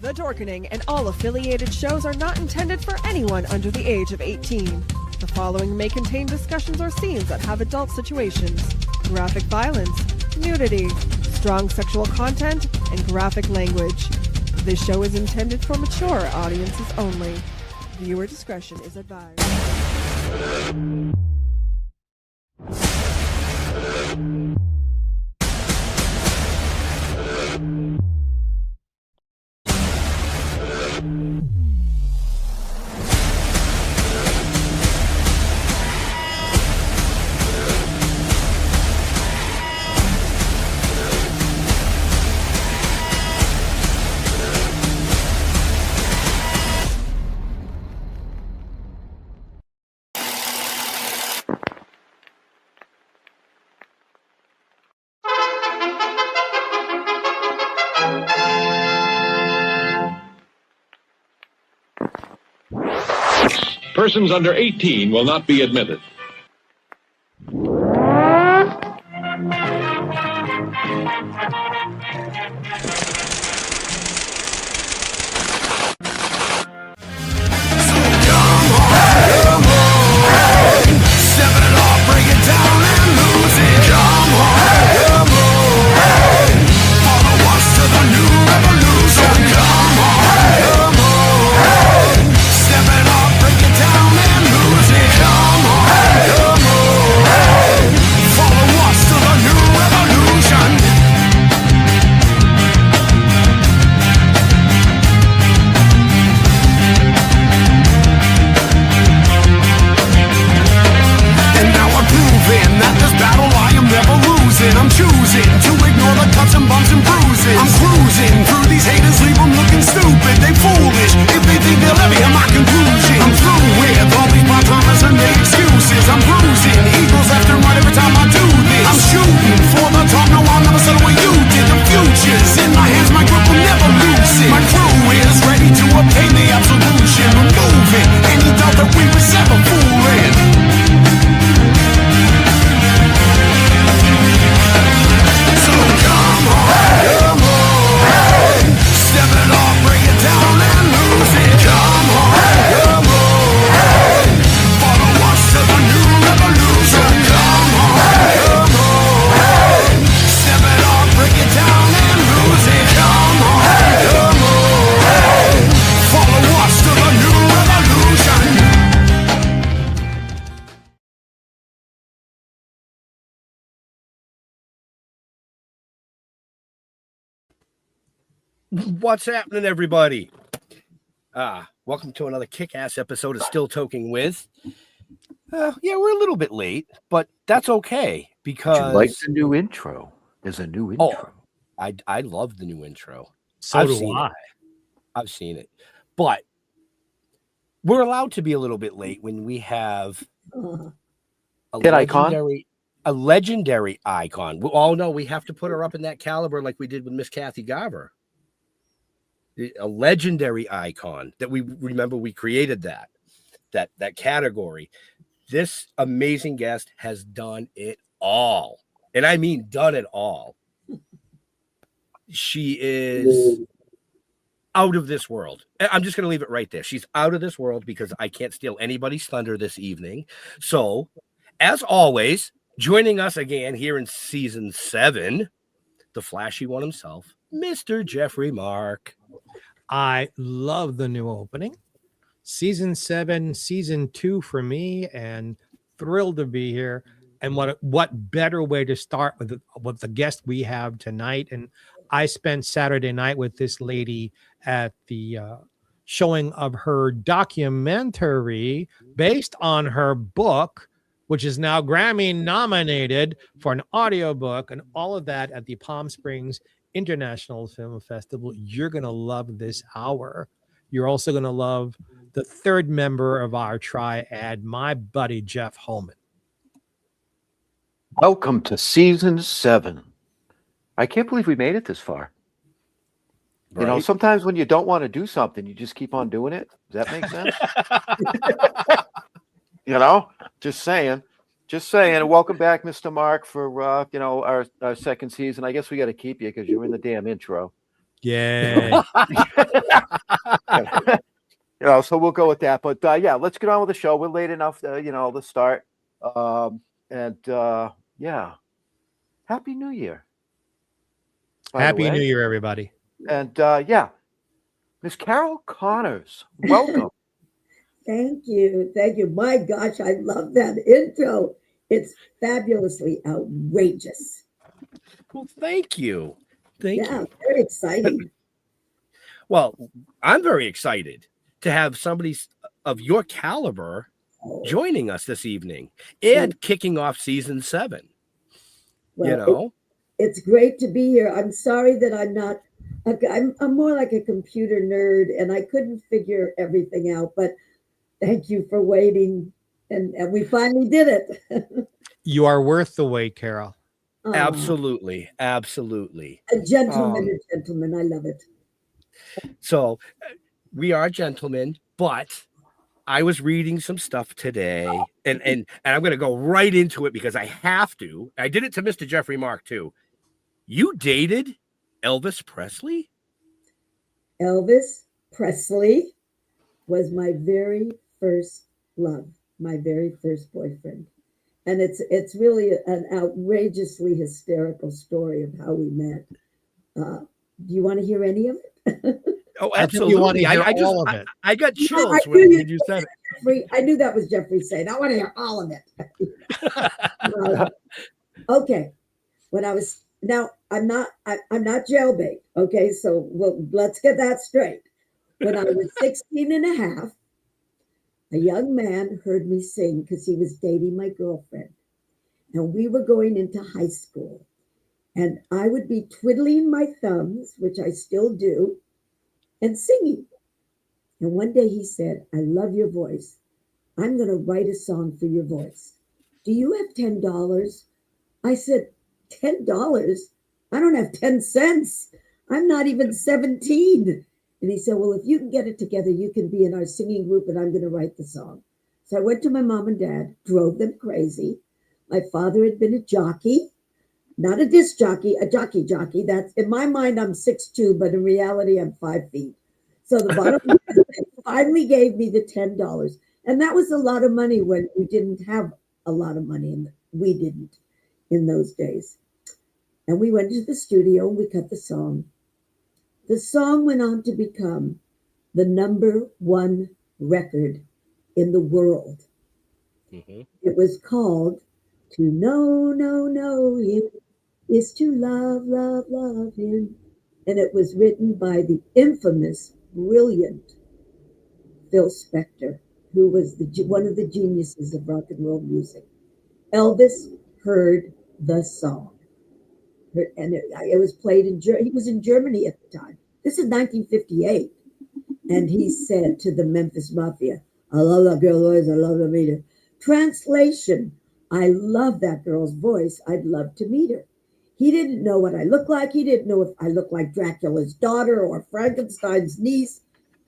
The Dorkening and all affiliated shows are not intended for anyone under the age of 18. The following may contain discussions or scenes that have adult situations, graphic violence, nudity, strong sexual content, and graphic language. This show is intended for mature audiences only. Viewer discretion is advised. Persons under 18 will not be admitted. I'm choosing to ignore the cuts and bumps and bruises. I'm cruising through these haters, leave them looking stupid. They foolish if they think they'll ever hear my conclusion. I'm through with all these part-timers and their excuses. I'm bruising eagles left and right every time I do this. I'm shooting for the top, no I'll never settle where you did. The future's in my hands, my grip will never lose it. My crew is ready to obtain the absolution, removing any doubt that we was ever fooling. What's happening, everybody? Welcome to another kick-ass episode of Still Toking with. Yeah, we're a little bit late, but that's okay because Did you like the new intro. There's a new intro. I love the new intro. So do I. I've seen it, but we're allowed to be a little bit late when we have a legendary icon. Oh no, we have to put her up in that caliber like we did with Miss Kathy Garver. A legendary icon that we remember we created that category. This amazing guest has done it all. And I mean done it all. She is out of this world. I'm just going to leave it right there. She's out of this world because I can't steal anybody's thunder this evening. So, as always, joining us again here in season 7, the flashy one himself, Mr. Jeffrey Mark. I love the new opening. Season 7, season 2 for me, and thrilled to be here. And what better way to start with the guest we have tonight. And I spent Saturday night with this lady at the showing of her documentary based on her book, which is now Grammy nominated for an audiobook, and all of that at the Palm Springs International Film Festival. You're going to love this hour. You're also going to love the third member of our triad, my buddy Jeff Holman. Welcome to season 7. I can't believe we made it this far. Right? You know, sometimes when you don't want to do something, you just keep on doing it. Does that make sense? You know, just saying. Just saying. Welcome back, Mr. Mark, for our second season. I guess we got to keep you because you're in the damn intro. Yay. So we'll go with that. But yeah, let's get on with the show. We're late enough, let's start. Yeah, Happy New Year. Happy New Year, everybody. And yeah, Miss Carol Connors, welcome. Thank you. Thank you. My gosh, I love that intro. It's fabulously outrageous. Well, thank you. Thank you. Very exciting. Well, I'm very excited to have somebody of your caliber joining us this evening and kicking off season 7. Well, it's great to be here. I'm sorry that I'm not. I'm more like a computer nerd, and I couldn't figure everything out. But thank you for waiting, and we finally did it. You are worth the wait, Carol. Absolutely. A gentleman, I love it. So we are gentlemen, but I was reading some stuff today, and I'm going to go right into it because I have to. I did it to Mr. Jeffrey Mark too. You dated Elvis Presley? Elvis Presley was my very first love, my very first boyfriend. And it's really an outrageously hysterical story of how we met. Do you want to hear any of it? Oh, absolutely. I got chills when you said it. Jeffrey, I knew that was Jeffrey saying, I want to hear all of it. Okay. When I was, now I'm not jailbait. Okay. So let's get that straight. When I was 16 and a half, a young man heard me sing because he was dating my girlfriend. And we were going into high school. And I would be twiddling my thumbs, which I still do, and singing. And one day he said, I love your voice. I'm going to write a song for your voice. Do you have $10? I said, $10? I don't have 10 cents. I'm not even 17. And he said, well, if you can get it together, you can be in our singing group and I'm going to write the song. So I went to my mom and dad, drove them crazy. My father had been a jockey, not a disc jockey, a jockey. That's in my mind, I'm 6'2", but in reality, I'm 5 feet. So the bottom line finally gave me the $10. And that was a lot of money when we didn't have a lot of money. And we didn't in those days. And we went to the studio and we cut the song. The song went on to become the #1 record in the world. Mm-hmm. It was called To Know Him is to love Him. And it was written by the infamous, brilliant Phil Spector, who was one of the geniuses of rock and roll music. Elvis heard the song. And it was played in Germany. He was in Germany at the time. This is 1958. And he said to the Memphis Mafia, I love that girl's voice. I love to meet her. Translation, I love that girl's voice. I'd love to meet her. He didn't know what I looked like. He didn't know if I looked like Dracula's daughter or Frankenstein's niece.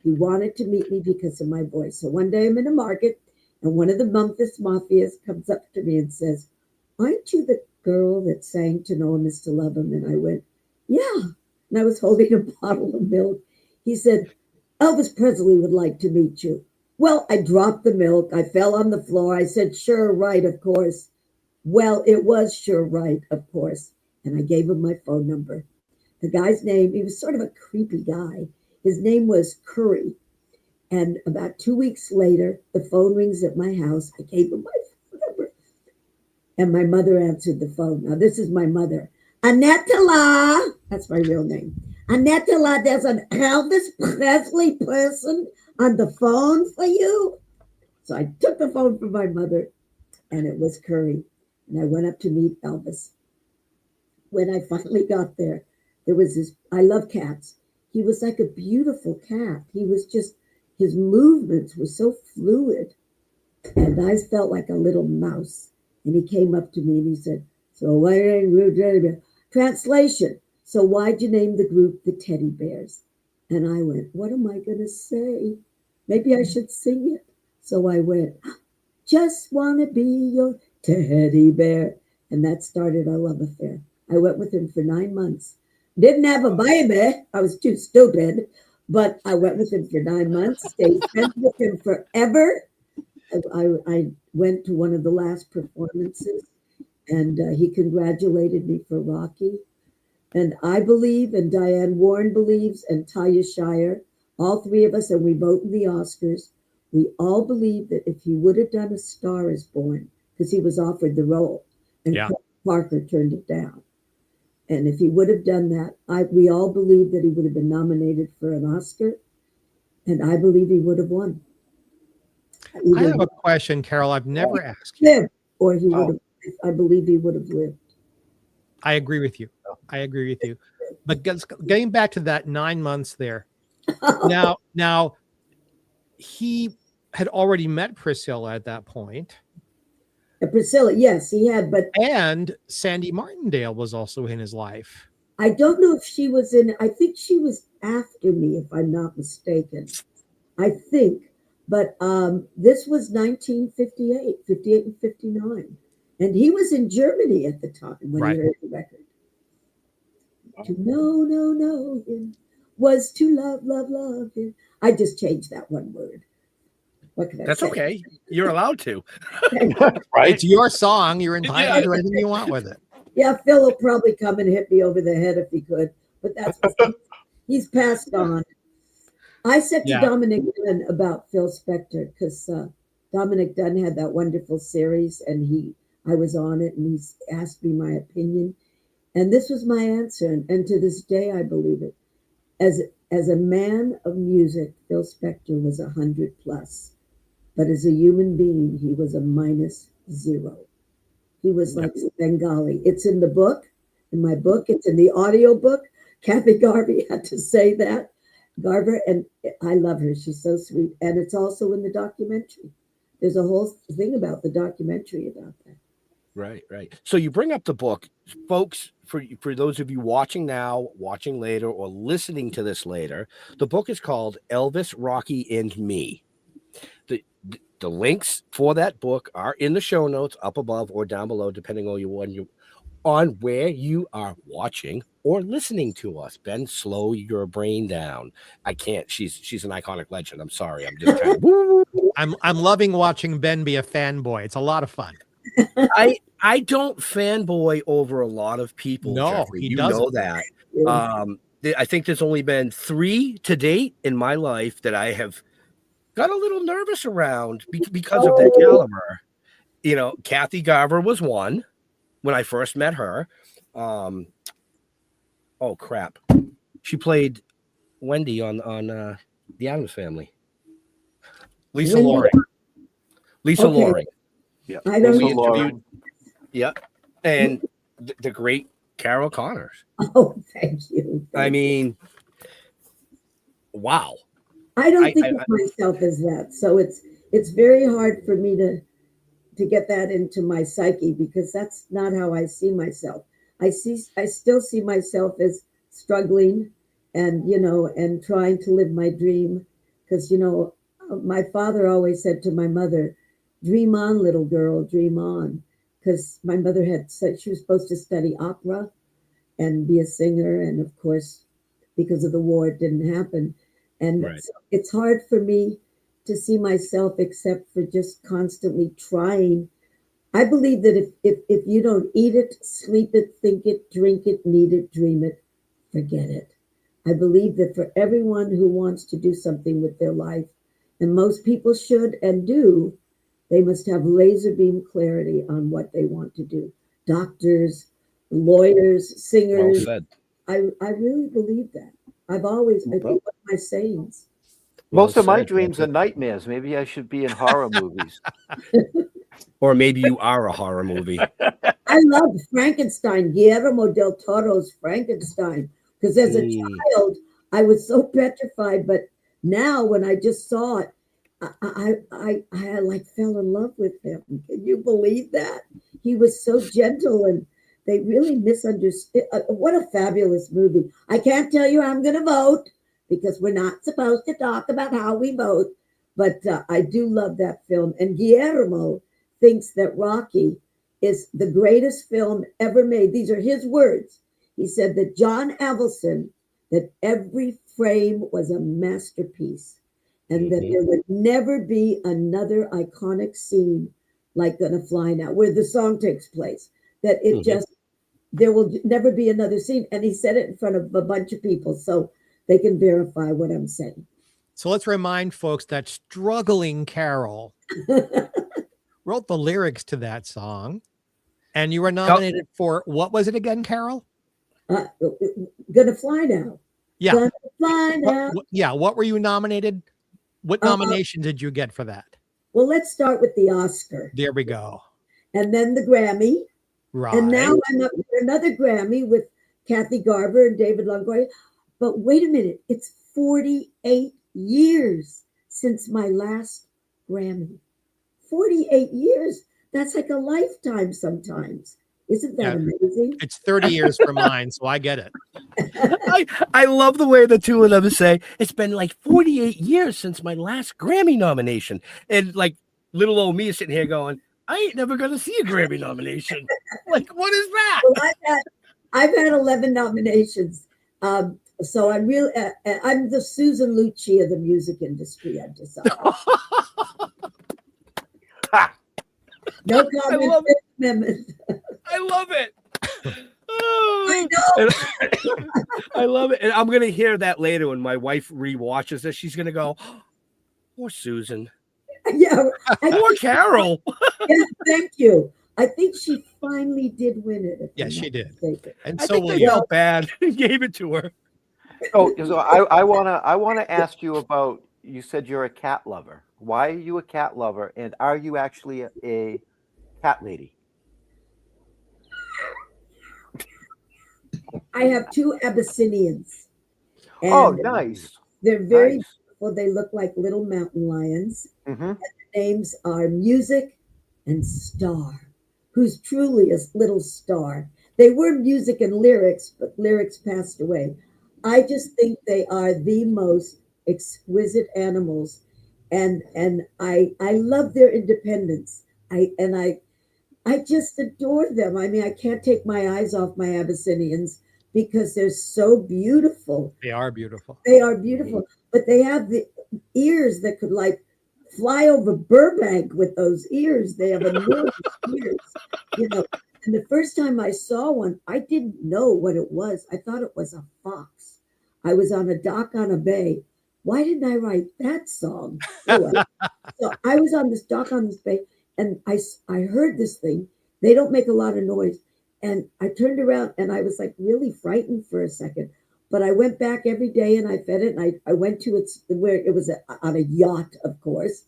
He wanted to meet me because of my voice. So one day I'm in a market and one of the Memphis Mafias comes up to me and says, aren't you the girl that sang To Know Him is to Love Him? And I went, yeah. And I was holding a bottle of milk. He said, Elvis Presley would like to meet you. Well, I dropped the milk. I fell on the floor. I said, sure, right, of course. Well, it was sure right, of course. And I gave him my phone number. The guy's name, he was sort of a creepy guy. His name was Curry. And about 2 weeks later, the phone rings at my house. I gave him my phone number. And my mother answered the phone. Now, this is my mother. Anetala, that's my real name. Anetala, there's an Elvis Presley person on the phone for you. So I took the phone from my mother, and it was Curry. And I went up to meet Elvis. When I finally got there was this, I love cats. He was like a beautiful cat. He was just, his movements were so fluid. And I felt like a little mouse. And he came up to me and he said, so why translation. So why'd you name the group the Teddy Bears? And I went, what am I going to say? Maybe I should sing it. So I went, just want to be your teddy bear. And that started our love affair. I went with him for 9 months. Didn't have a baby. I was too stupid, but I went with him for 9 months, stayed friends with him forever. I went to one of the last performances, and he congratulated me for Rocky. And I believe, and Diane Warren believes, and Talia Shire, all three of us, and we vote in the Oscars, we all believe that if he would have done A Star Is Born, because he was offered the role, and Yeah. Parker turned it down. And if he would have done that, we all believe that he would have been nominated for an Oscar, and I believe he would have won. I have a question, Carol. I've never asked you. Lived, or he would have. I believe he would have lived. I agree with you. I agree with you. But getting back to that 9 months there. Now he had already met Priscilla at that point. Priscilla, yes, he had, but And Sandy Martindale was also in his life. I don't know if she was in. I think she was after me, if I'm not mistaken. I think, but this was 1958, 58 and 59, and he was in Germany at the time when Right. he heard the record. To know him was to love him. I just changed that one word. What can I That's say? okay. You're allowed to. Right? It's your song. You're entitled to do anything you want with it. Yeah, Phil will probably come and hit me over the head if he could, but that's he's passed on. I said to Yeah. Dominic Dunn about Phil Spector because Dominic Dunn had that wonderful series, and I was on it, and he's asked me my opinion, and this was my answer, and to this day I believe it. As a man of music, Phil Spector was 100 plus, but as a human being, he was a -0. He was like Bengali. It's in the book, in my book. It's in the audio book. Kathy Garvey had to say that. Garver, and I love her. She's so sweet. And it's also in the documentary. There's a whole thing about the documentary about that. Right. So you bring up the book, folks. For those of you watching now, watching later, or listening to this later, the book is called Elvis, Rocky, and Me. The links for that book are in the show notes up above or down below, depending on where you are watching or listening to us. Ben, slow your brain down. I can't. She's an iconic legend. I'm sorry. I'm just kind of. I'm loving watching Ben be a fanboy. It's a lot of fun. I don't fanboy over a lot of people. No, Jeffrey. he You doesn't. know that. I think there's only been 3 to date in my life that I have got a little nervous around because of that caliber. You know, Kathy Garver was one when I first met her. Oh crap! She played Wendy on the Addams Family. Lisa Wendy- Loring. Lisa Okay. Loring. Yeah. I don't We know. interviewed. Yeah, and the great Carol Connors. Oh, thank you. I mean, wow. I don't I- think I- of myself as that. So it's very hard for me to get that into my psyche because that's not how I see myself. I still see myself as struggling and, and trying to live my dream. Because, my father always said to my mother, dream on, little girl, dream on. Because my mother had said she was supposed to study opera and be a singer. And of course, because of the war, it didn't happen. And Right. so it's hard for me to see myself except for just constantly trying. I believe that if you don't eat it, sleep it, think it, drink it, need it, dream it, forget it. I believe that for everyone who wants to do something with their life, and most people should and do, they must have laser beam clarity on what they want to do. Doctors, lawyers, Well singers. said. I really believe that. I think one of my sayings. Most of my said. dreams are nightmares. Maybe I should be in horror movies. Or maybe you are a horror movie. I loved Frankenstein, Guillermo del Toro's Frankenstein, because as a child, I was so petrified. But now when I just saw it, I like fell in love with him. Can you believe that? He was so gentle, and they really misunderstood. What a fabulous movie. I can't tell you how I'm going to vote because we're not supposed to talk about how we vote. But I do love that film. And Guillermo thinks that Rocky is the greatest film ever made. These are his words. He said that John Avildsen, that every frame was a masterpiece, and that there would never be another iconic scene like Gonna Fly Now, where the song takes place. That it just, there will never be another scene. And he said it in front of a bunch of people, so they can verify what I'm saying. So let's remind folks that Struggling Carol wrote the lyrics to that song, and you were nominated for, what was it again, Carol? Gonna Fly Now. Yeah. Gonna Fly Now. What were you nominated? What nomination did you get for that? Well, let's start with the Oscar. There we go. And then the Grammy. Right. And now I'm up for another Grammy with Kathy Garver and David Longoria. But wait a minute, it's 48 years since my last Grammy. 48 years. That's like a lifetime sometimes. Isn't that amazing? It's 30 years for mine, so I get it. I love the way the two of them say, it's been like 48 years since my last Grammy nomination. And like little old me is sitting here going, I ain't never going to see a Grammy nomination. Like, what is that? Well, I've had 11 nominations. So I'm really, I'm the Susan Lucci of the music industry, I've decided. No comment. I love it. I know. I love it. And I'm going to hear that later when my wife rewatches this. She's going to go, oh, poor Susan. Yeah. Poor Carol. Yeah, thank you. I think she finally did win it. Yes, she did. And I so think will they you. felt bad. Gave it to her. So I wanna ask you about, you said you're a cat lover. Why are you a cat lover, and are you actually a cat lady? I have two Abyssinians. Oh, And nice. they're very Nice. beautiful. They look like little mountain lions. Mm-hmm. And their names are Music and Star, who's truly a little star. They were music and lyrics, but lyrics passed away. I just think they are the most exquisite animals, and I love their independence. I just adore them. I mean, I can't take my eyes off my Abyssinians because they're so beautiful. They are beautiful. They are beautiful, but they have the ears that could like fly over Burbank with those ears. They have enormous ears, you know. And the first time I saw one, I didn't know what it was. I thought it was a fox. I was on a dock on a bay. Why didn't I write that song? So I was on this dock on this bay, and I heard this thing. They don't make a lot of noise. And I turned around and I was like really frightened for a second. But I went back every day and I fed it. And I went to its, where it was on a yacht, of course.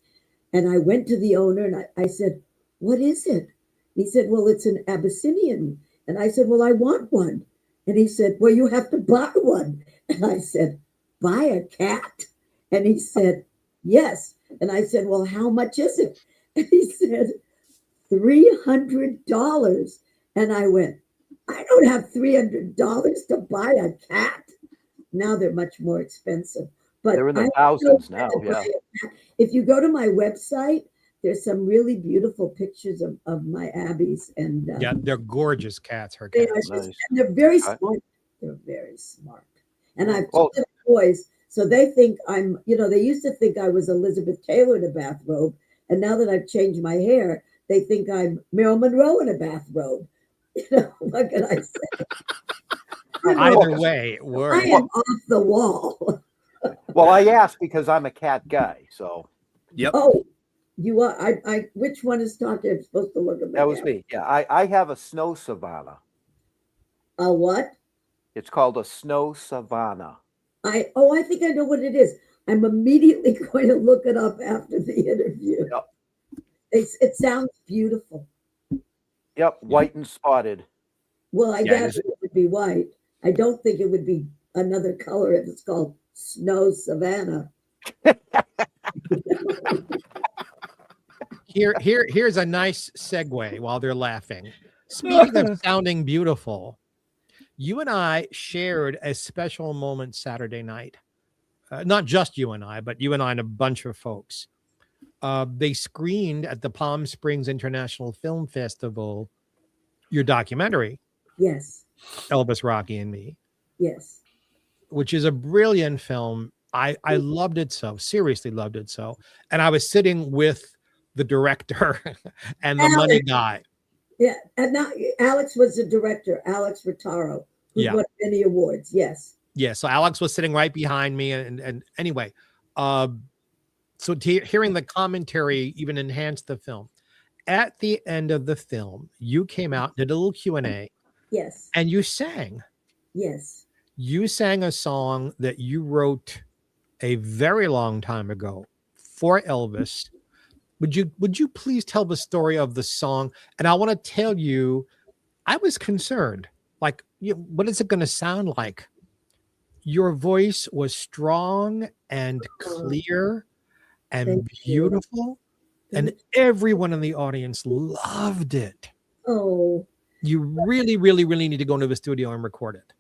And I went to the owner and I said, what is it? He said, well, it's an Abyssinian. And I said, well, I want one. And he said, well, you have to buy one. And I said, buy a cat? And he said, yes. And I said, well, how much is it? And he said, $300. And I went, I don't have $300 to buy a cat. Now they're much more expensive. But They're in the thousands now, yeah. If you go to my website, there's some really beautiful pictures of my Abbeys. And Yeah, they're gorgeous cats. Her they cats. are just, Nice. and they're very Right. smart. They're very smart. And I've Well- told the boys, so they think I'm, you know, they used to think I was Elizabeth Taylor in a bathrobe. And now that I've changed my hair, they think I'm Marilyn Monroe in a bathrobe. You know, what can I say? Either way, it I works. am off the wall. Well, I asked because I'm a cat guy, so Yep. Oh, you are. I which one is talking? I'm supposed to look at my that was hair. me. Yeah, I have a snow savanna. A what? It's called a snow savanna. I think I know what it is. I'm immediately going to look it up after the interview. Yep. It sounds beautiful. Yep, white and spotted. Well, I Yeah, guess it would be white. I don't think it would be another color if it's called snow savanna. Here's a nice segue while they're laughing. Speaking of sounding beautiful, you and I shared a special moment Saturday night. Not just you and I, but you and I and a bunch of folks. They screened at the Palm Springs International Film Festival your documentary. Yes. Elvis, Rocky, and Me, Yes. which is a brilliant film. I loved it so, seriously loved it so. And I was sitting with the director and the money guy. Yeah, and now Alex was the director, Alex Rotaro, who Yeah. won many awards. Yes. Yeah, so Alex was sitting right behind me, and anyway, so hearing the commentary even enhanced the film. At the end of the film, you came out, did a little Q&A, Yes. and you sang. Yes. You sang a song that you wrote a very long time ago for Elvis. Would you please tell the story of the song? And I want to tell you, I was concerned. Like, what is it going to sound like? Your voice was strong and clear and beautiful, and everyone in the audience loved it. Oh. You really, really, really need to go into the studio and record it.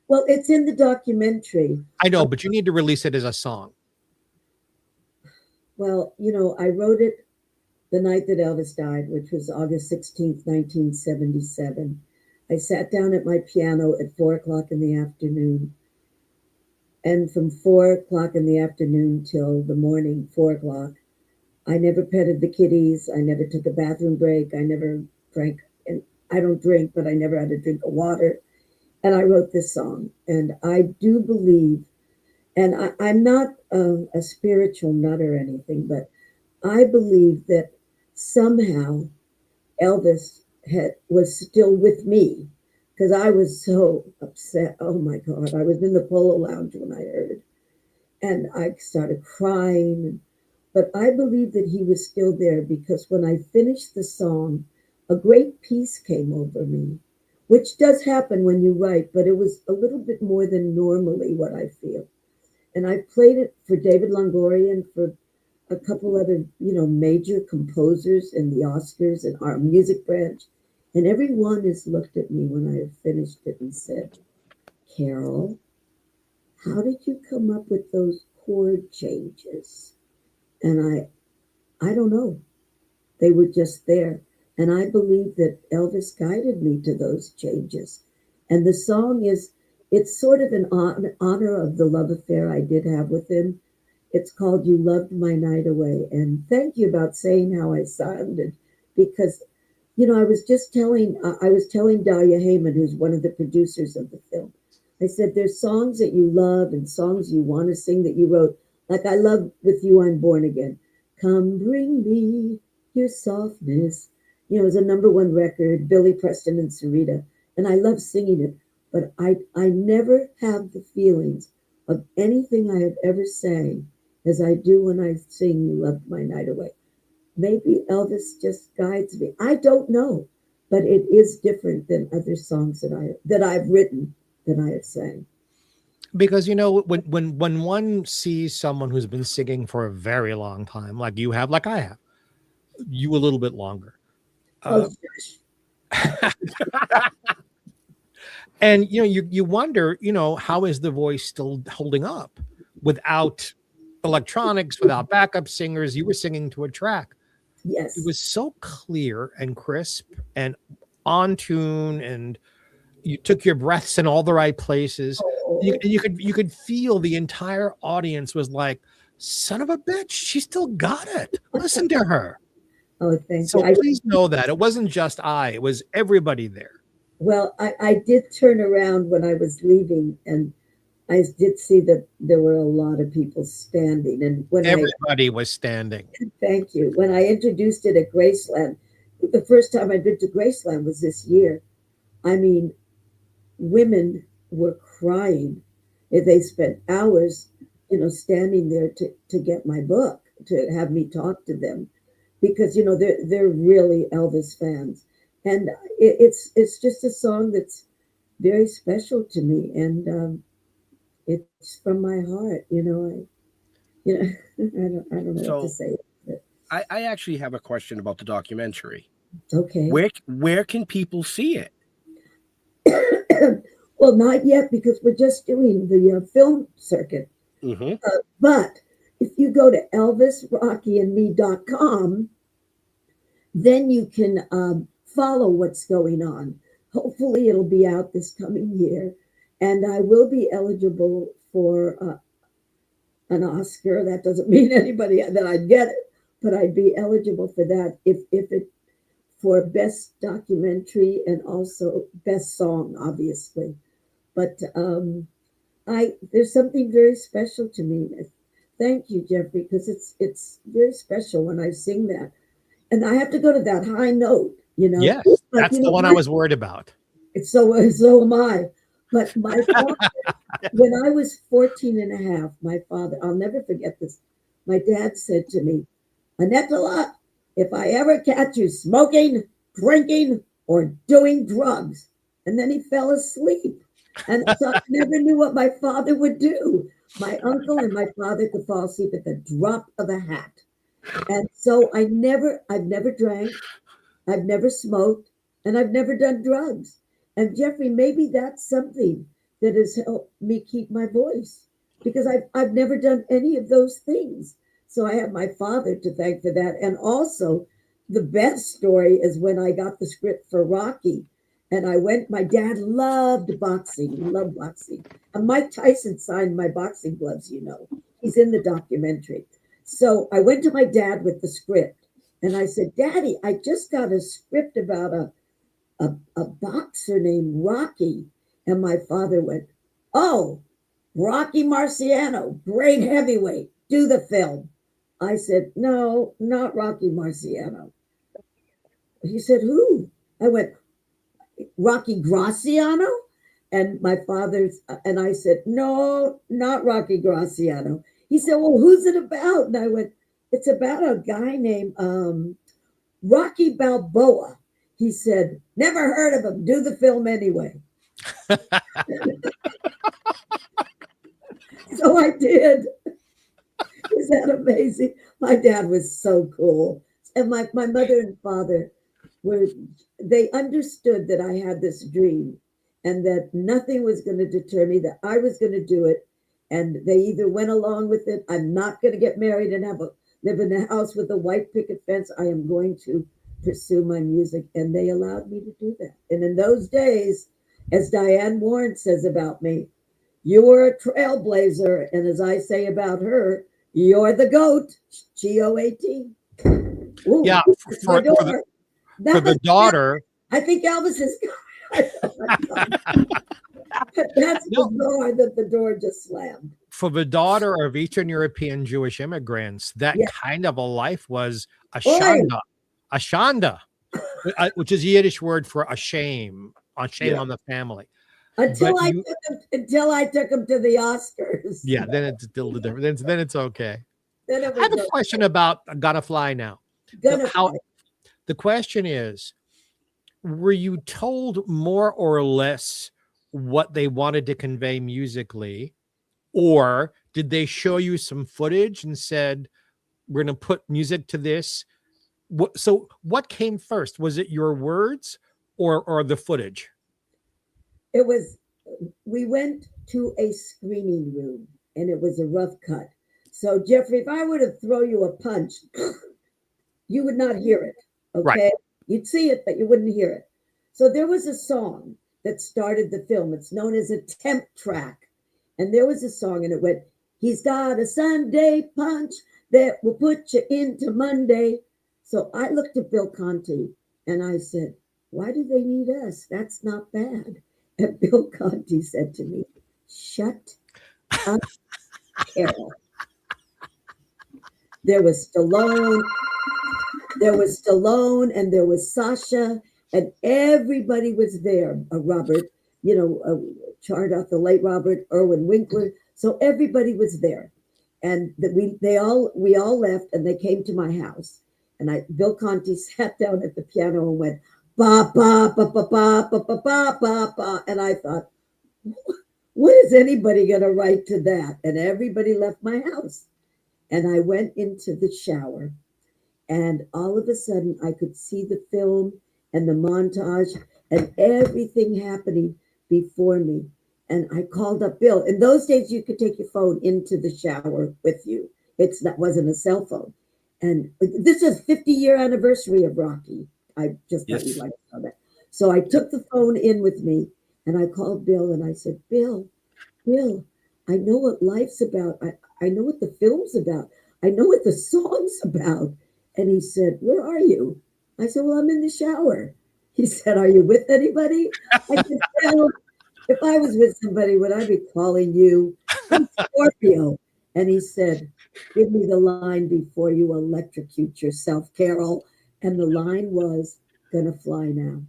Well, it's in the documentary. I know, but you need to release it as a song. Well, I wrote it the night that Elvis died, which was August 16th, 1977. I sat down at my piano at 4:00 in the afternoon. And from 4:00 in the afternoon till the morning, 4:00, I never petted the kitties. I never took a bathroom break. I never drank. And I don't drink, but I never had a drink of water. And I wrote this song. And I do believe, and I'm not a spiritual nut or anything, but I believe that somehow Elvis was still with me, because I was so upset. Oh my God. I was in the Polo Lounge when I heard, and I started crying. But I believe that he was still there, because when I finished the song, a great peace came over me, which does happen when you write, but it was a little bit more than normally what I feel. And I played it for David Longoria and for a couple other, major composers in the Oscars and our music branch. And everyone has looked at me when I have finished it and said, Carol, how did you come up with those chord changes? And I don't know. They were just there. And I believe that Elvis guided me to those changes. And the song it's sort of an honor of the love affair I did have with him. It's called You Loved My Night Away. And thank you about saying how I sounded, because, I was telling Dahlia Heyman, who's one of the producers of the film, I said, there's songs that you love and songs you want to sing that you wrote. Like I love With You I'm Born Again. Come bring me your softness. It was a #1 record, Billy Preston and Syreeta. And I love singing it. But I never have the feelings of anything I have ever sang as I do when I sing You Loved My Night Away. Maybe Elvis just guides me. I don't know, but it is different than other songs that I've written, that I have sang. Because when one sees someone who's been singing for a very long time, like you have, like I have, you a little bit longer. And you wonder, how is the voice still holding up without electronics, without backup singers? You were singing to a track. Yes. It was so clear and crisp and on tune, and you took your breaths in all the right places. You could feel the entire audience was like, son of a bitch, she still got it. Listen to her. Oh, thank you. So please know that it wasn't just it was everybody there. Well, I did turn around when I was leaving, and I did see that there were a lot of people standing. And when everybody was standing. Thank you. When I introduced it at Graceland, the first time I'd been to Graceland was this year. I mean, women were crying. They spent hours, standing there to get my book, to have me talk to them, because, they're really Elvis fans. And it's just a song that's very special to me, and it's from my heart. I don't know what to say. But. I actually have a question about the documentary. Okay. Where can people see it? Well, not yet, because we're just doing the film circuit. Mm-hmm. But if you go to ElvisRockyandMe.com, then you can follow what's going on. hopefully it'll be out this coming year, and I will be eligible for an Oscar. That doesn't mean anybody that I'd get it, but I'd be eligible for that if it for best documentary and also best song, obviously. But there's something very special to me. Thank you, Jeffrey, because it's very special when I sing that, and I have to go to that high note. Yes, But, that's the one I was worried about. So am I. But my father, when I was 14 and a half, my father, I'll never forget this. My dad said to me, Annette, if I ever catch you smoking, drinking, or doing drugs, and then he fell asleep. And so I never knew what my father would do. My uncle and my father could fall asleep at the drop of a hat. And so I've never drank, I've never smoked, and I've never done drugs. And Jeffrey, maybe that's something that has helped me keep my voice, because I've never done any of those things. So I have my father to thank for that. And also the best story is when I got the script for Rocky, and my dad loved boxing. He loved boxing. And Mike Tyson signed my boxing gloves, He's in the documentary. So I went to my dad with the script, and I said, Daddy, I just got a script about a boxer named Rocky. And my father went, oh, Rocky Marciano, great heavyweight, do the film. I said, no, not Rocky Marciano. He said, who? I went, Rocky Graciano? And and I said, no, not Rocky Graciano. He said, well, who's it about? And I went, it's about a guy named Rocky Balboa. He said, never heard of him, do the film anyway. So I did. Is that amazing? My dad was so cool. And my mother and father they understood that I had this dream and that nothing was going to deter me, that I was going to do it. And they either went along with it. I'm not going to get married and live in a house with a white picket fence. I am going to pursue my music. And they allowed me to do that. And in those days, as Diane Warren says about me, you were a trailblazer. And as I say about her, you're the GOAT, G-O-A-T. Ooh, Yeah, for the daughter. I think Elvis is. That's the door that the door just slammed. For the daughter of Eastern European Jewish immigrants, that kind of a life was a shanda. A shanda, which is a Yiddish word for a shame on the family. Until I took him to the Oscars. Yeah, then it's still the difference. Then it's okay. Then I have a question about Gonna Fly now. The question is, were you told more or less what they wanted to convey musically, or did they show you some footage and said, we're going to put music to this? So what came first? Was it your words or the footage? It was, we went to a screening room and it was a rough cut. So Jeffrey, if I were to throw you a punch, you would not hear it. Okay. Right. You'd see it, but you wouldn't hear it. So there was a song that started the film. It's known as a temp track. And there was a song and it went, he's got a Sunday punch that will put you into Monday. So I looked at Bill Conti and I said, why do they need us? That's not bad. And Bill Conti said to me, shut up, Carol. There was Stallone and there was Sasha and everybody was there. Robert, Chardoff, the late Robert, Irwin Winkler. So everybody was there. And we all left and they came to my house. And Bill Conti sat down at the piano and went, ba, ba, ba, ba, ba, ba, ba, ba, ba, ba. And I thought, what is anybody going to write to that? And everybody left my house. And I went into the shower. And all of a sudden, I could see the film and the montage and everything happening before me. And I called up Bill. In those days, you could take your phone into the shower with you. Wasn't a cell phone. And this is 50-year anniversary of Rocky. I just thought you'd like to know that. So I took the phone in with me and I called Bill and I said, Bill, I know what life's about. I know what the film's about. I know what the song's about. And he said, where are you? I said, well, I'm in the shower. He said, are you with anybody? I said, Bill, if I was with somebody, would I be calling you? I'm Scorpio. And he said, give me the line before you electrocute yourself, Carol. And the line was, gonna fly now.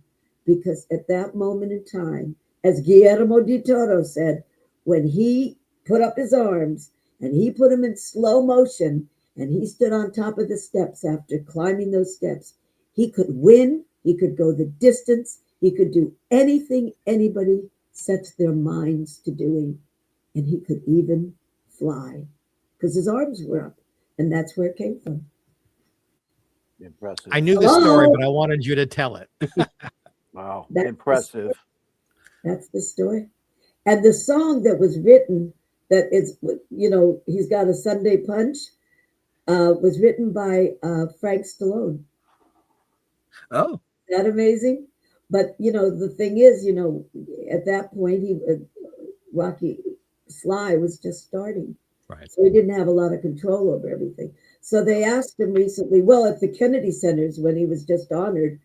Because at that moment in time, as Guillermo del Toro said, when he put up his arms and he put them in slow motion and he stood on top of the steps after climbing those steps, he could win, he could go the distance, he could do anything anybody sets their minds to doing, and he could even fly because his arms were up, and that's where it came from. Impressive. I knew the story, but I wanted you to tell it. Wow. That's Impressive. That's the story. And the song that was written, that is, he's got a Sunday punch, was written by Frank Stallone. Oh, Isn't that amazing? But, the thing is, at that point, Rocky Sly was just starting. Right. So he didn't have a lot of control over everything. So they asked him recently, well, at the Kennedy Centers, when he was just honored,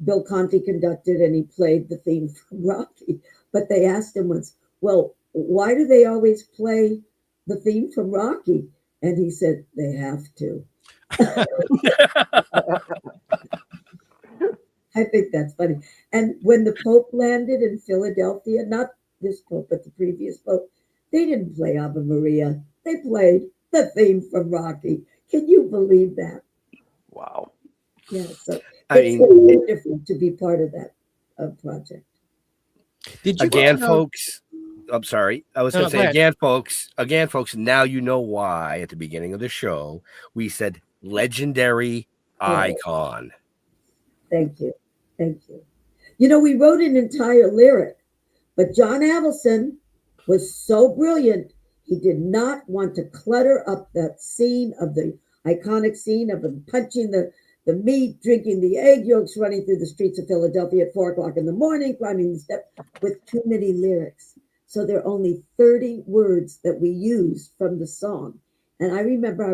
Bill Conti conducted and he played the theme from Rocky. But they asked him once, well, why do they always play the theme from Rocky? And he said, they have to. I think that's funny. And when the Pope landed in Philadelphia, not this Pope, but the previous Pope, they didn't play Ave Maria. They played the theme from Rocky. Can you believe that? Wow. Yeah, so I it's so different to be part of that project. Did you again, know- folks. I'm sorry. I was No, going to go say ahead. again, folks. Now you know why at the beginning of the show we said legendary icon. Thank you. Thank you. We wrote an entire lyric, but John Avildsen was so brilliant. He did not want to clutter up that scene of the iconic scene of him punching the meat, drinking the egg yolks, running through the streets of Philadelphia at 4:00 in the morning, climbing the steps with too many lyrics. So there are only 30 words that we use from the song. And I remember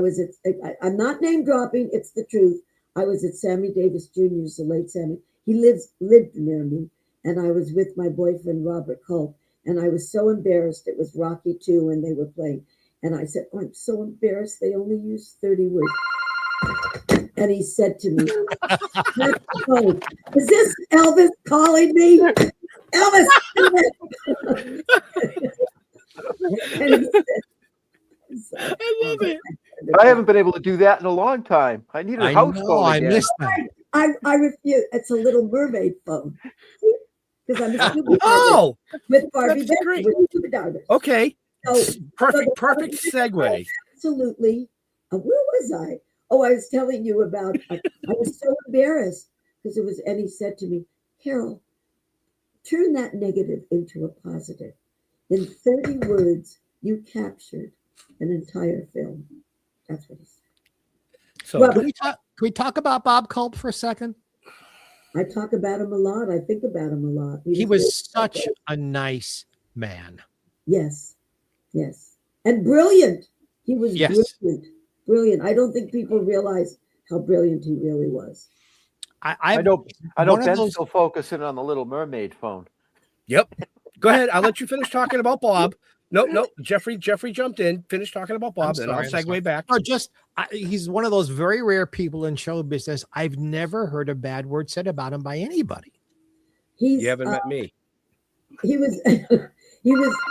I'm not name dropping, it's the truth. I was at Sammy Davis Jr.'s, the late Sammy. He lived near me. And I was with my boyfriend, Robert Culp. And I was so embarrassed. It was Rocky 2 and they were playing. And I said, I'm so embarrassed. They only used 30 words. And he said to me, is this Elvis calling me? Elvis! And he said, I love it. I haven't been able to do that in a long time. I need a house phone I again. missed that. I refuse. It's a Little Mermaid phone. Because I'm a scuba diver Oh, with Barbie that's Benson, great. with scuba divers. okay. So, Perfect so segue. Absolutely. Where was I? Oh, I was telling you about, I was so embarrassed because and he said to me, Carol, turn that negative into a positive. In 30 words, you captured an entire film. That's what he said. So Well, Can we talk about Bob Culp for a second? I talk about him a lot. I think about him a lot. He was such a nice man. Yes. Yes. And brilliant. He was Yes. Brilliant. I don't think people realize how brilliant he really was. I know one of Ben's those- still focusing on the Little Mermaid phone. Yep. Go ahead. I'll let you finish talking about Bob. No. Jeffrey jumped in. Finish talking about Bob, then I'll I'm sorry. segue back. Or he's one of those very rare people in show business. I've never heard a bad word said about him by anybody. You haven't met me. He was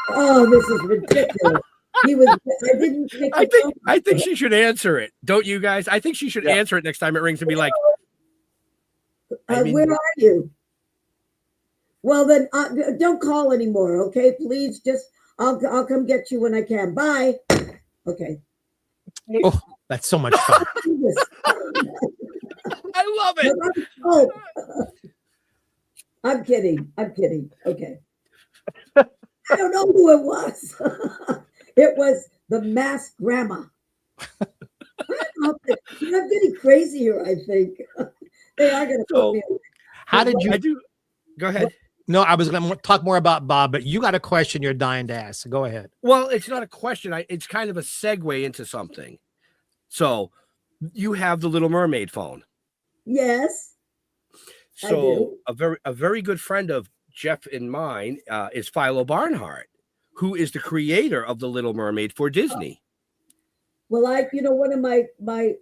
oh, this is ridiculous. I didn't think I think she should answer it. Don't you guys? I think she should answer it next time it rings and be like, where are you? Well, then don't call anymore, okay? Please, just I'll come get you when I can. Bye. Okay. Oh, that's so much fun. I love it. Oh, I'm kidding. Okay. I don't know who it was. It was the masked grandma. I'm getting crazy here, I think. They are going to put me. How did you? Go ahead. No, I was going to talk more about Bob, but you got a question you're dying to ask. So go ahead. Well, it's not a question. It's kind of a segue into something. So you have the Little Mermaid phone. Yes. I So do. a very good friend of Jeff and mine is Philo Barnhart, who is the creator of the Little Mermaid for Disney. Well, one of my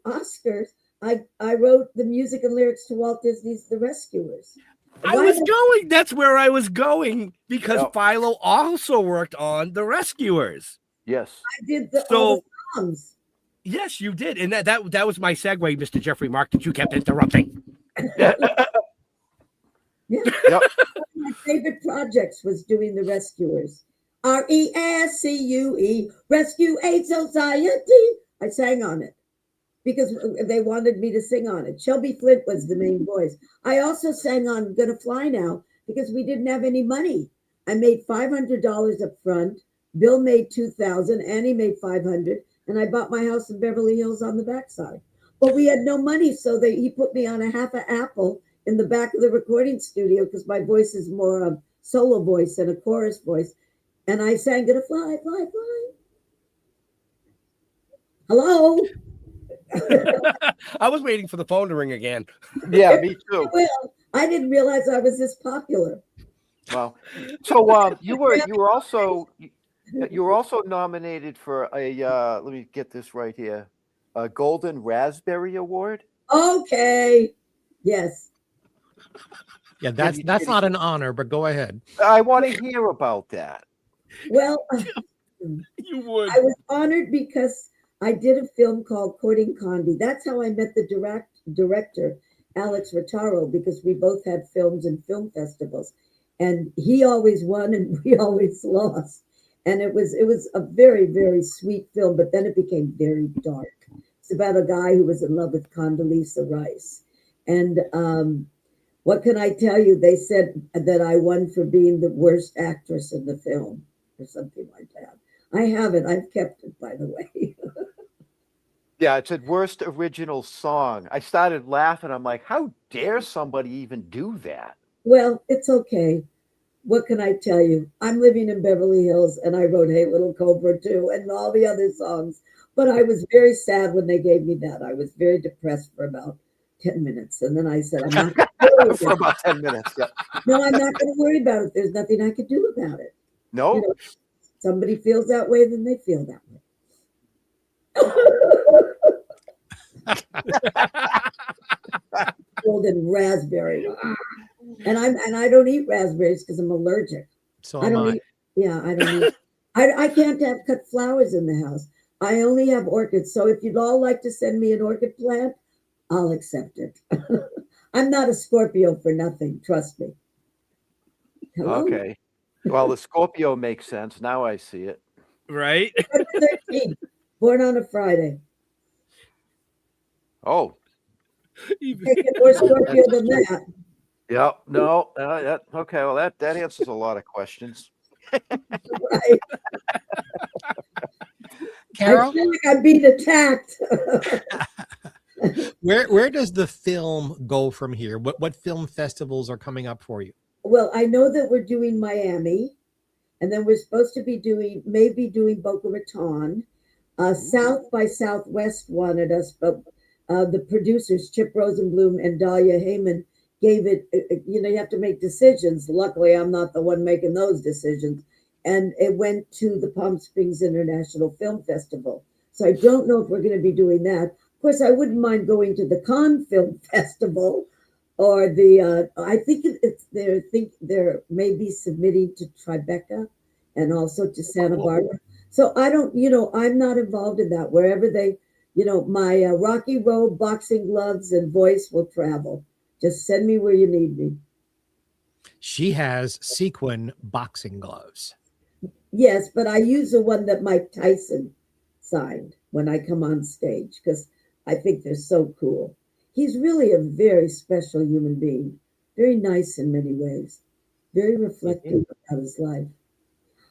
Oscars, I wrote the music and lyrics to Walt Disney's The Rescuers. That's where I was going, because Philo also worked on The Rescuers. Yes. I did all the songs. Yes, you did. And that was my segue, Mr. Jeffrey Mark, that you kept interrupting. Yeah. Yep. One of my favorite projects was doing The Rescuers. RESCUE, Rescue Aid Society. I sang on it because they wanted me to sing on it. Shelby Flint was the main voice. I also sang on Gonna Fly Now because we didn't have any money. I made $500 up front. Bill made $2,000. Annie made $500. And I bought my house in Beverly Hills on the backside. But we had no money, so he put me on a half an apple in the back of the recording studio because my voice is more a solo voice than a chorus voice. And I sang Gonna Fly, Fly, Fly. Hello? I was waiting for the phone to ring again. Yeah, me too. Well, I didn't realize I was this popular. Well, so you were also nominated for a let me get this right here, a Golden Raspberry Award. Okay. Yes. Yeah, that's not an honor, but go ahead. I want to hear about that. Well, you would. I was honored because I did a film called Courting Condi. That's how I met the director, Alex Rotaro, because we both had films and film festivals. And he always won and we always lost. And it was a very, very sweet film, but then it became very dark. It's about a guy who was in love with Condoleezza Rice. And what can I tell you? They said that I won for being the worst actress in the film or something like that. I haven't. I've kept it, by the way. Yeah, it said worst original song. I started laughing. I'm like, how dare somebody even do that? Well, it's okay. What can I tell you? I'm living in Beverly Hills and I wrote Hey Little Cobra too and all the other songs. But I was very sad when they gave me that. I was very depressed for about 10 minutes. And then I said, I'm not going to worry for about 10 minutes. Yeah. No, I'm not going to worry about it. There's nothing I could do about it. No. You know, somebody feels that way, then they feel that way. Golden raspberry. And I don't eat raspberries because I'm allergic. So I don't eat. Yeah, I don't eat. I can't have cut flowers in the house. I only have orchids. So if you'd all like to send me an orchid plant, I'll accept it. I'm not a Scorpio for nothing. Trust me. Hello? Okay. Well, the Scorpio makes sense. Now I see it. Right? 13, born on a Friday. Oh. Can't get more Scorpio than that. Yep. No. Okay. Well, that answers a lot of questions. Right. Carol? I feel like I'm being attacked. Where does the film go from here? What film festivals are coming up for you? Well, I know that we're doing Miami, and then we're supposed to be doing Boca Raton. South by Southwest wanted us, but the producers, Chip Rosenblum and Dahlia Heyman, gave it, you have to make decisions. Luckily, I'm not the one making those decisions. And it went to the Palm Springs International Film Festival. So I don't know if we're going to be doing that. Of course, I wouldn't mind going to the Cannes Film Festival or I think they're maybe submitting to Tribeca and also to Santa Barbara. So I don't, I'm not involved in that. Wherever they, my Rocky Road, boxing gloves, and voice will travel. Just send me where you need me. She has sequin boxing gloves. Yes, but I use the one that Mike Tyson signed when I come on stage because I think they're so cool. He's really a very special human being, very nice in many ways, very reflective about his life.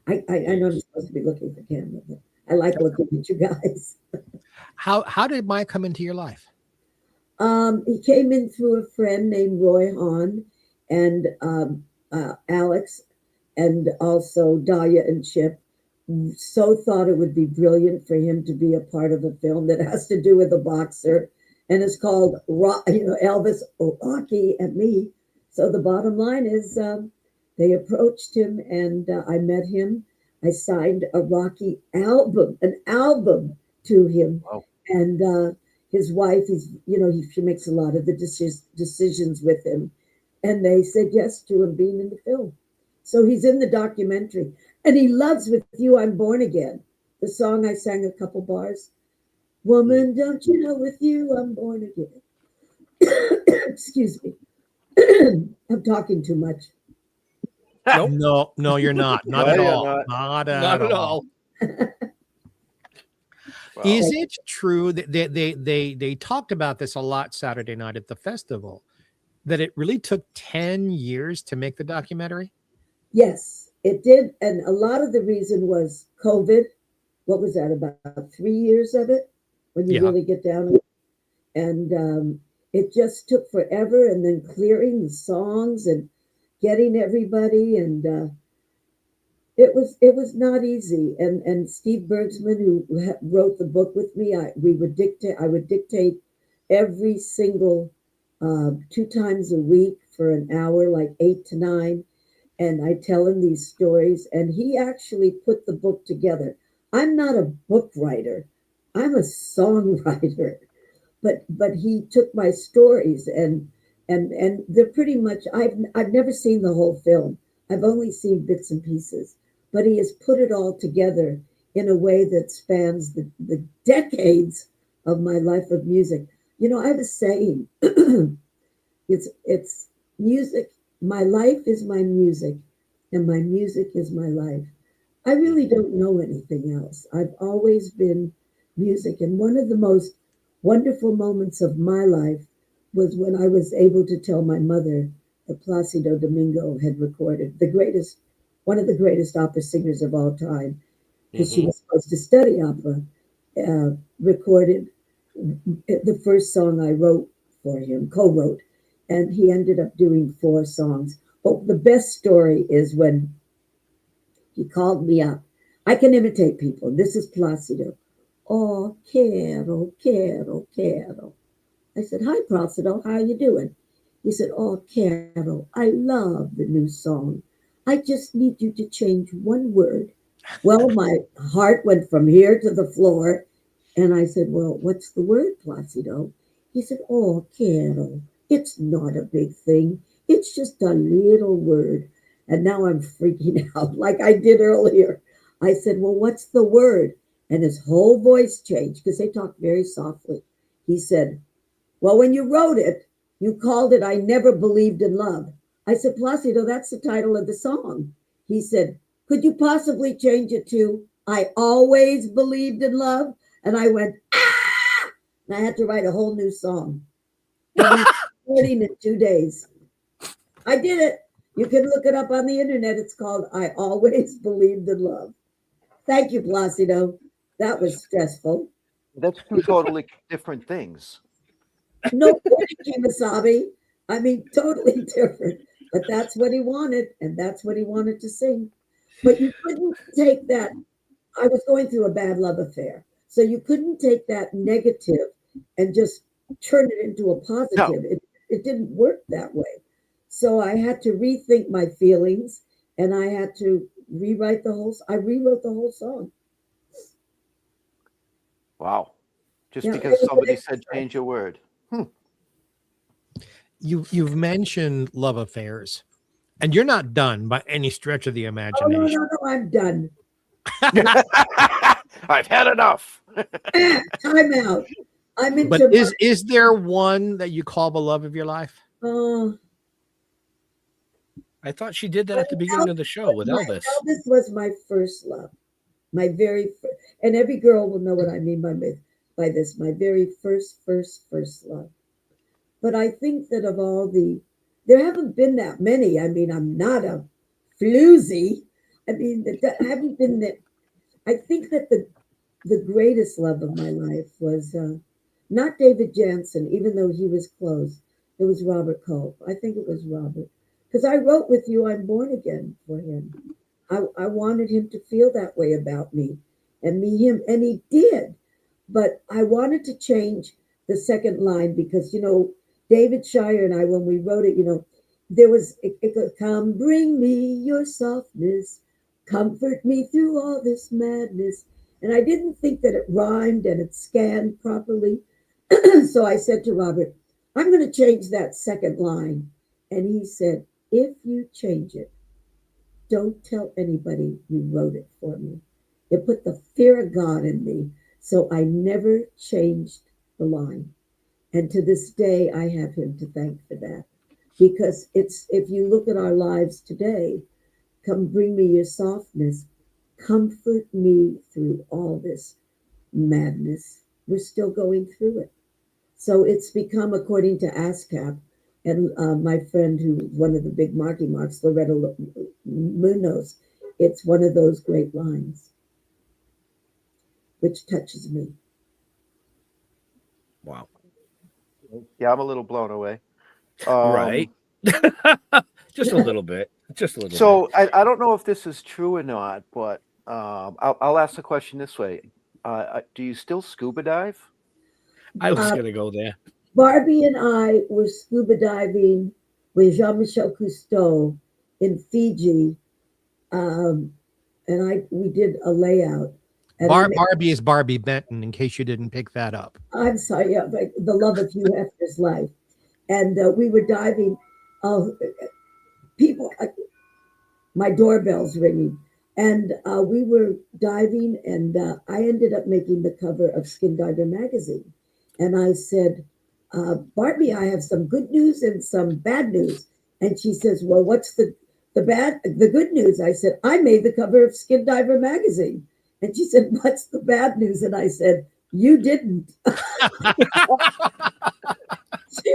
I know I'm supposed to be looking for camera, but I like looking at you guys. How did Mike come into your life? He came in through a friend named Roy Hahn, and Alex and also Dahlia and Chip so thought it would be brilliant for him to be a part of a film that has to do with a boxer and is called Elvis, Rocky, and me. So the bottom line is they approached him and I met him. I signed a Rocky album, an album to him. Wow. And his wife, she makes a lot of the decisions with him. And they said yes to him being in the film. So he's in the documentary. And he loves With You, I'm Born Again. The song I sang a couple bars. Woman, don't you know with you, I'm born again. Excuse me. I'm talking too much. Nope. No, you're not. Not No, at you're all. not. Not at all. Wow. Is it true that they talked about this a lot Saturday night at the festival, that it really took 10 years to make the documentary? Yes, it did. And a lot of the reason was COVID. What was that, about 3 years of it? When you really get down to it. And it just took forever. And then clearing the songs and getting everybody. And it was not easy. And Steve Bergsman, who wrote the book with me, I would dictate every single 2 times a week for an hour, like 8 to 9. And I tell him these stories, and he actually put the book together. I'm not a book writer. I'm a songwriter. But he took my stories and they're pretty much, I've never seen the whole film. I've only seen bits and pieces. But he has put it all together in a way that spans the decades of my life of music. I have a saying, it's music. My life is my music, and my music is my life. I really don't know anything else. I've always been music. And one of the most wonderful moments of my life was when I was able to tell my mother that Placido Domingo had recorded one of the greatest opera singers of all time, because she was supposed to study opera, recorded the first song I wrote for him, co-wrote. And he ended up doing 4 songs. But the best story is when he called me up. I can imitate people. This is Placido. Oh, quiero, quiero, quiero. I said, hi, Placido. How are you doing? He said, oh, quiero. I love the new song. I just need you to change one word. Well, my heart went from here to the floor. And I said, well, what's the word, Placido? He said, oh, quiero. It's not a big thing. It's just a little word. And now I'm freaking out like I did earlier. I said, well, what's the word? And his whole voice changed because they talk very softly. He said, well, when you wrote it, you called it I Never Believed in Love. I said, Placido, that's the title of the song. He said, could you possibly change it to I Always Believed in Love? And I went, ah! And I had to write a whole new song. In 2 days. I did it. You can look it up on the internet. It's called I Always Believed in Love. Thank you, Placido. That was stressful. That's 2 totally different things. No, Kimasabi. I mean, totally different. But that's what he wanted, and that's what he wanted to sing. But you couldn't take that. I was going through a bad love affair. So you couldn't take that negative and just turn it into a positive. No. It didn't work that way. So I had to rethink my feelings, and I had to rewrite I rewrote the whole song. Wow. Just because somebody said change a word. You've mentioned love affairs, and you're not done by any stretch of the imagination. Oh, no, I'm done. I've had enough. Time out. I'm into. But is there one that you call the love of your life? I thought she did that at the beginning of the show with Elvis. Elvis was my first love. My very first, and every girl will know what I mean by this. My very first love. But I think that of all there haven't been that many. I mean, I'm not a floozy. I mean, there haven't been that. I think that the greatest love of my life was not David Jansen, even though he was close. It was Robert Culp. I think it was Robert. because I wrote with you, I'm born again for him. I wanted him to feel that way about me and me, him, and he did. But I wanted to change the second line because, David Shire and I, when we wrote it, there was, it goes, come bring me your softness, comfort me through all this madness. And I didn't think that it rhymed and it scanned properly. So I said to Robert, I'm going to change that second line. And he said, if you change it, don't tell anybody you wrote it for me. It put the fear of God in me. So I never changed the line. And to this day, I have him to thank for that. Because if you look at our lives today, come bring me your softness, comfort me through all this madness. We're still going through it. So it's become, according to ASCAP, and my friend who one of the big Marky Marks, Loretta Munoz, it's one of those great lines, which touches me. Wow. Yeah, I'm a little blown away. Right. Just a little bit. Just a little So bit. I don't know if this is true or not, but I'll ask the question this way. Do you still scuba dive? I was going to go there. Barbie and I were scuba diving with Jean-Michel Cousteau in Fiji, and we did a layout. And Barbie is Barbie Benton, in case you didn't pick that up. I'm sorry, yeah, like the love of Hugh Hefner's life. And we were diving. People, my doorbell's ringing. And we were diving, and I ended up making the cover of Skin Diver magazine. And I said, Barbie, I have some good news and some bad news. And she says, well, what's the good news? I said, I made the cover of Skin Diver magazine. And she said, what's the bad news? And I said, you didn't.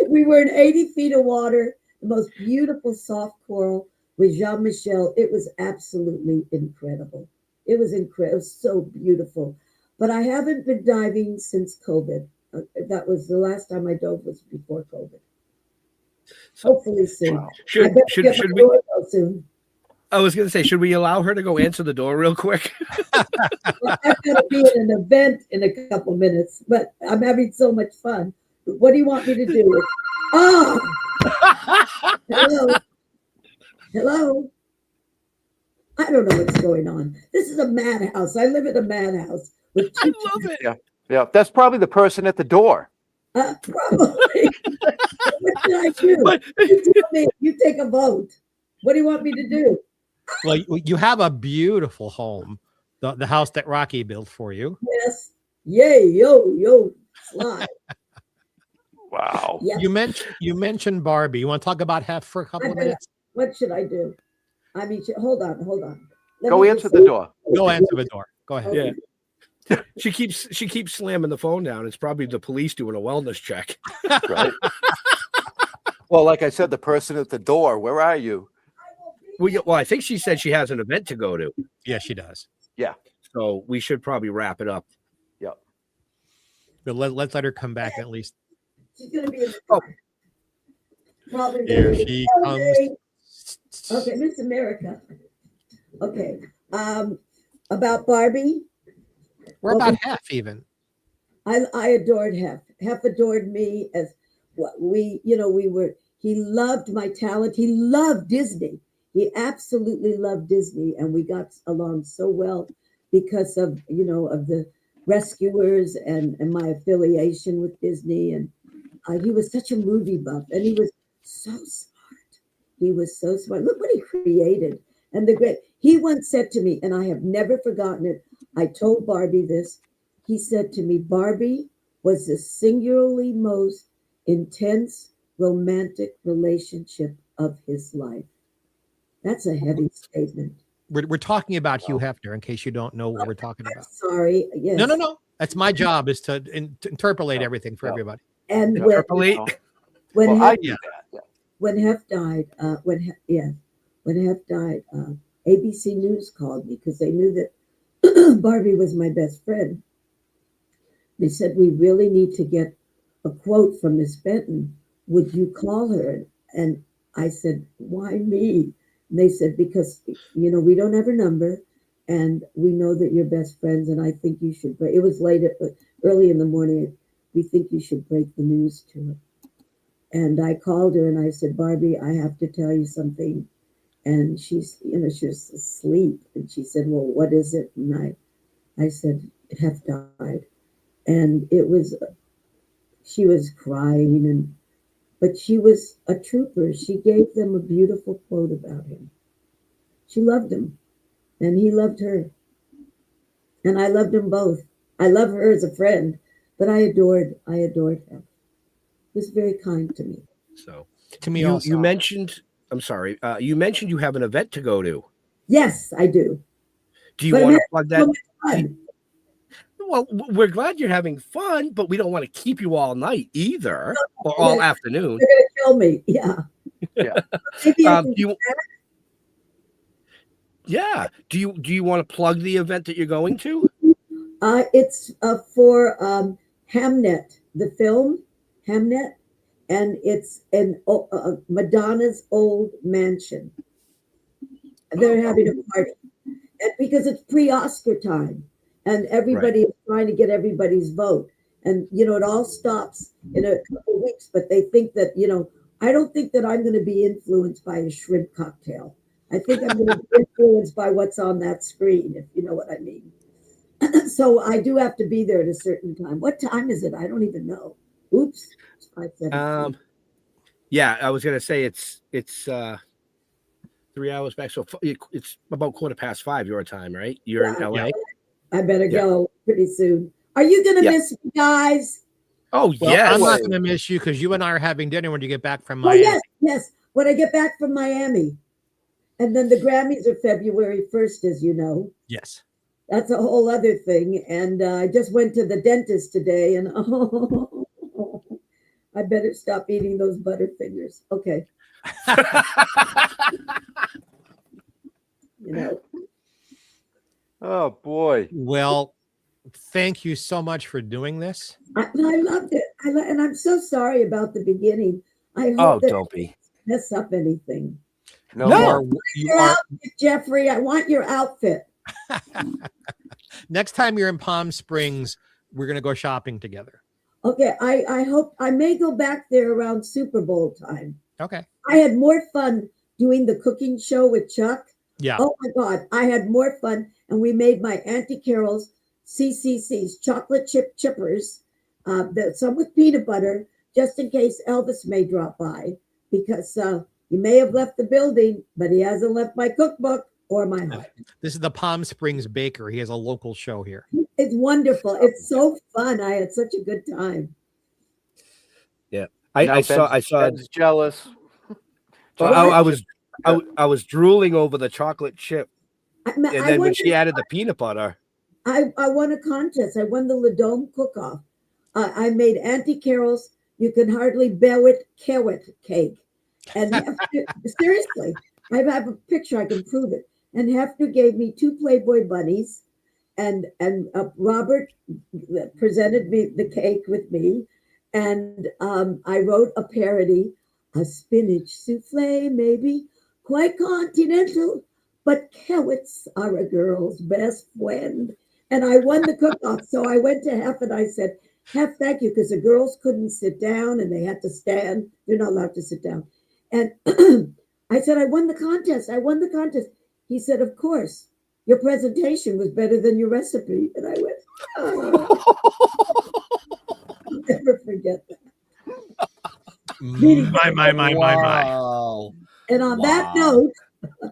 We were in 80 feet of water, the most beautiful soft coral with Jean-Michel. It was absolutely incredible. It was incredible. It was so beautiful. But I haven't been diving since COVID. That was the last time I dove was before COVID. Hopefully soon. Should we? Soon. I was going to say, should we allow her to go answer the door real quick? Well, I've got to be at an event in a couple minutes, but I'm having so much fun. What do you want me to do? Oh, hello. Hello. I don't know what's going on. This is a madhouse. I live in a madhouse. I love it. Yeah, that's probably the person at the door. Probably. What should I do? You tell me. You take a vote. What do you want me to do? Well, you have a beautiful home, the house that Rocky built for you. Yes. Yay, yo, slide. Wow. Yes. You mentioned Barbie. You want to talk about Hef for a couple of minutes? What should I do? I mean, hold on. Go answer the door. Go answer the door. Go ahead. Okay. Yeah. She keeps slamming the phone down. It's probably the police doing a wellness check. Right. Well, like I said, the person at the door, where are you? Well, I think she said she has an event to go to. Yeah, she does. Yeah. So we should probably wrap it up. Yep. But let's let her come back at least. She's going to be in the car. Probably Here gonna be- she comes. Okay, Miss America. Okay. About Barbie. We're about Hef even. I adored Hef. Hef adored me as what we were. He loved my talent. He loved Disney. He absolutely loved Disney, and we got along so well because of of the Rescuers and my affiliation with Disney. And he was such a movie buff, and he was so smart. He was so smart. Look what he created. And he once said to me, and I have never forgotten it. I told Barbie this. He said to me, Barbie was the singularly most intense romantic relationship of his life. That's a heavy statement. We're talking about Hugh Hefner, in case you don't know what we're talking about. Sorry. Yes. No. That's my job, is to interpolate everything for everybody. And Interpolate. when Well, I Hef, do that. Yeah. when Hef died, when Hef died, ABC News called me because they knew that Barbie was my best friend. They said, we really need to get a quote from Miss Benton. Would you call her? And I said, why me? And they said, because, you know, we don't have a number and we know that you're best friends. And I think you should, but it was early in the morning. We think you should break the news to her. And I called her and I said, Barbie, I have to tell you something. And she's, you know, she was asleep. And she said, well, what is it? And I said, Hef died. And she was crying, but she was a trooper. She gave them a beautiful quote about him. She loved him and he loved her. And I loved them both. I love her as a friend, but I adored him. He was very kind to me. So To me, you mentioned, I'm sorry, you mentioned you have an event to go to. Yes, I do. Do you want to plug that? Well, we're glad you're having fun, but we don't want to keep you all night either, or all afternoon. They're going to kill me. Yeah. Yeah. Do you want to plug the event that you're going to? It's for Hamnet, the film Hamnet, and it's in Madonna's old mansion. They're having a party, and because it's pre-Oscar time. And everybody is trying to get everybody's vote. And, you know, it all stops in a couple of weeks. But they think that, you know, I don't think that I'm going to be influenced by a shrimp cocktail. I think I'm going to be influenced by what's on that screen, if you know what I mean. So I do have to be there at a certain time. What time is it? I don't even know. Oops. It's 5:17. Yeah, I was going to say it's 3 hours back. So it's about 5:15 your time, right? You're in LA. I better go pretty soon. Are you going to miss me, guys? Oh, well, yes. I'm not going to miss you because you and I are having dinner when you get back from Miami. Oh, yes. When I get back from Miami. And then the Grammys are February 1st, as you know. Yes. That's a whole other thing. And I just went to the dentist today and I better stop eating those Butterfingers. Okay. You know. Oh boy. Well, thank you so much for doing this. I loved it. And I'm so sorry about the beginning. I hope that don't be. mess up anything. No. Your outfit, Jeffrey. I want your outfit. Next time you're in Palm Springs, we're going to go shopping together. Okay. I hope I may go back there around Super Bowl time. Okay. I had more fun doing the cooking show with Chuck. Yeah. Oh my God. I had more fun. And we made my Auntie Carol's CCC's chocolate chip chippers, some with peanut butter, just in case Elvis may drop by, because he may have left the building, but he hasn't left my cookbook or my heart. This is the Palm Springs Baker. He has a local show here. It's wonderful. It's so fun. I had such a good time. Yeah. I saw Ben's jealous. So I was drooling over the chocolate chip. And then when she added the peanut butter. I won a contest. I won the Ladome cook-off. I made Auntie Carol's You Can Hardly Bear It carrot cake. And Hefner, seriously, I have a picture. I can prove it. And Hefner gave me 2 Playboy bunnies. And Robert presented me the cake with me. And I wrote a parody, a spinach souffle, maybe, quite continental. But carrots are a girl's best friend. And I won the cook-off. So I went to Hef and I said, Hef, thank you, because the girls couldn't sit down and they had to stand. They're not allowed to sit down. And I said, I won the contest. He said, of course, your presentation was better than your recipe. And I went, oh. I'll never forget that. My. And on that note,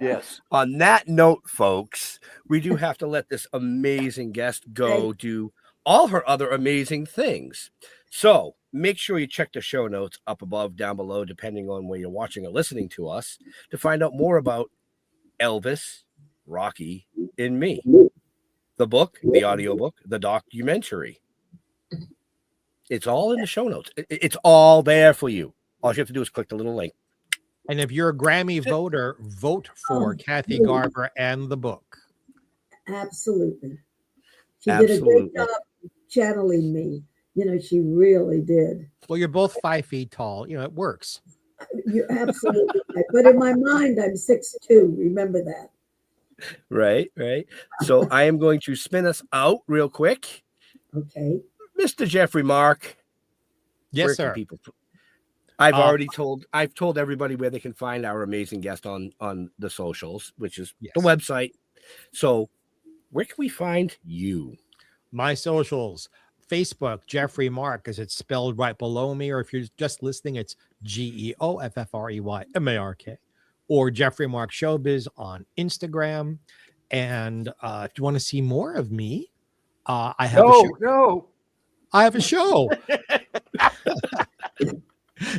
Yes. On that note, folks, we do have to let this amazing guest go do all her other amazing things. So make sure you check the show notes up above, down below, depending on where you're watching or listening to us, to find out more about Elvis, Rocky, and me. The book, the audiobook, the documentary. It's all in the show notes. It's all there for you. All you have to do is click the little link. And if you're a Grammy voter, vote for Kathy Garver and the book. Absolutely. She did a great job channeling me. You know, she really did. Well, you're both 5 feet tall. You know, it works. You're absolutely right. But in my mind, I'm 6'2". Remember that. Right. So I am going to spin us out real quick. Okay. Mr. Jeffrey Mark. Yes, where can sir. people I've told everybody where they can find our amazing guest on the socials, which is Yes. the website. So where can we find you? My socials, Facebook, Jeffrey Mark, as it's spelled right below me, or if you're just listening, it's GEOFFREYMARK, or Jeffrey Mark Showbiz on Instagram. And if you want to see more of me, I have a show. No. I have a show.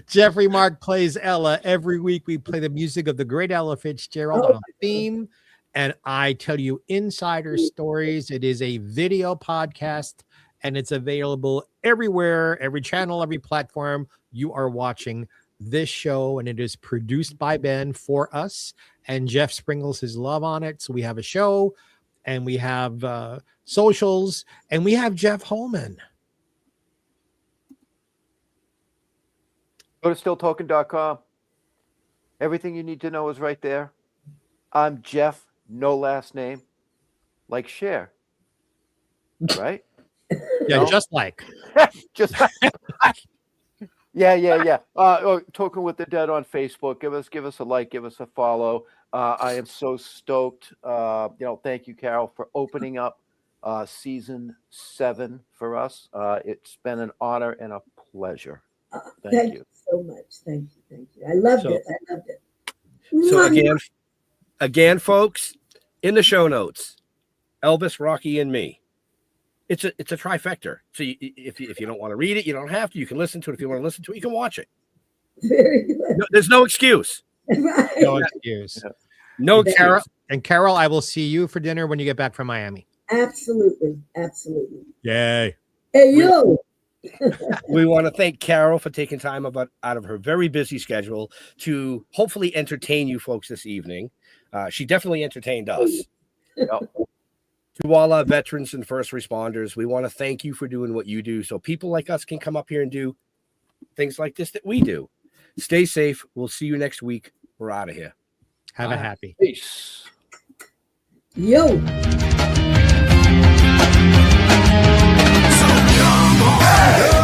Jeffrey Mark Plays Ella. Every week we play the music of the great Ella Fitzgerald on a theme, and I tell you insider stories. It is a video podcast, and it's available everywhere, every channel, every platform you are watching this show, and it is produced by Ben for us, and Jeff sprinkles his love on it. So we have a show, and we have socials, and we have Jeff Holman. Go to stilltoken.com. Everything you need to know is right there. I'm Jeff, no last name. Like Cher. Right? Yeah, No? just like. Just yeah. Token with the Dead on Facebook. Give us a like, give us a follow. I am so stoked. Thank you, Carol, for opening up season 7 for us. It's been an honor and a pleasure. Thank you so much. Thank you. I loved it. So again, folks, in the show notes, Elvis, Rocky, and me. It's a trifecta. So if you don't want to read it, you don't have to. You can listen to it. If you want to listen to it, you can watch it. Very good. No, there's no excuse. Right. No excuse. No excuse. Carol, I will see you for dinner when you get back from Miami. Absolutely. Yay. Hey, you. We want to thank Carol for taking time out of her very busy schedule to hopefully entertain you folks this evening. She definitely entertained us. To all our veterans and first responders, we want to thank you for doing what you do so people like us can come up here and do things like this that we do. Stay safe. We'll see you next week. We're out of here. Have a happy. Peace. Yo. So come on.